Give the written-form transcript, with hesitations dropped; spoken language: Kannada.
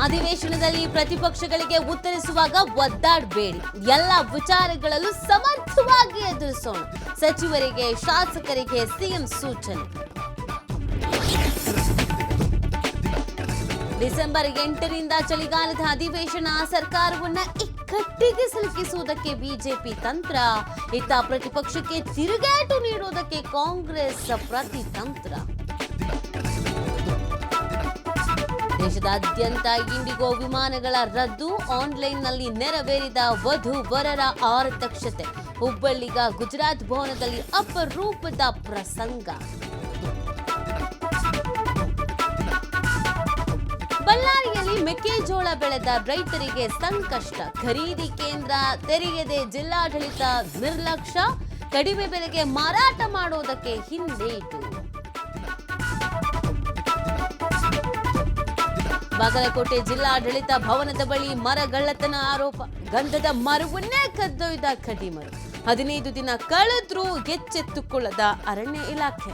ಅಧಿವೇಶನದಲ್ಲಿ ಪ್ರತಿಪಕ್ಷಗಳಿಗೆ ಉತ್ತರಿಸುವಾಗ ಒದ್ದಾಡಬೇಡಿ, ಎಲ್ಲ ವಿಚಾರಗಳಲ್ಲೂ ಸಮರ್ಥವಾಗಿ ಎದುರಿಸೋಣ. ಸಚಿವರಿಗೆ ಶಾಸಕರಿಗೆ ಸಿಎಂ ಸೂಚನೆ. ಡಿಸೆಂಬರ್ 8ರಿಂದ ಚಳಿಗಾಲದ ಅಧಿವೇಶನ, ಸರ್ಕಾರವನ್ನ ಇಕ್ಕಟ್ಟಿಗೆ ಸಿಲುಕಿಸುವುದಕ್ಕೆ ಬಿಜೆಪಿ ತಂತ್ರ. ಇತ್ತ ಪ್ರತಿಪಕ್ಷಕ್ಕೆ ತಿರುಗೇಟು ನೀಡುವುದಕ್ಕೆ ಕಾಂಗ್ರೆಸ್ ಪ್ರತಿತಂತ್ರ. ದೇಶದಾದ್ಯಂತ ಇಂಡಿಗೋ ವಿಮಾನಗಳ ರದ್ದು, ಆನ್ಲೈನ್ನಲ್ಲಿ ನೆರವೇರಿದ ವಧು-ವರರ ಆರತಕ್ಷತೆ. ಹುಬ್ಬಳ್ಳಿಗ ಗುಜರಾತ್ ಭವನದಲ್ಲಿ ಅಪರೂಪದ ಪ್ರಸಂಗ. ಬಳ್ಳಾರಿಯಲ್ಲಿ ಮೆಕ್ಕೆಜೋಳ ಬೆಳೆದ ರೈತರಿಗೆ ಸಂಕಷ್ಟ. ಖರೀದಿ ಕೇಂದ್ರ ತೆರೆಯದೆ ಜಿಲ್ಲಾಡಳಿತ ನಿರ್ಲಕ್ಷ್ಯ. ಕಡಿಮೆ ಬೆಲೆಗೆ ಮಾರಾಟ ಮಾಡುವುದಕ್ಕೆ ಹಿಂದೇಟು. ಬಾಗಲಕೋಟೆ ಜಿಲ್ಲಾಡಳಿತ ಭವನದ ಬಳಿ ಮರಗಳ್ಳತನ ಆರೋಪ. ಗಂಧದ ಮರವನ್ನೇ ಕದ್ದೊಯ್ದ ಖದೀಮರು. 15 ದಿನ ಕಳೆದ್ರೂ ಎಚ್ಚೆತ್ತುಕೊಳ್ಳದ ಅರಣ್ಯ ಇಲಾಖೆ.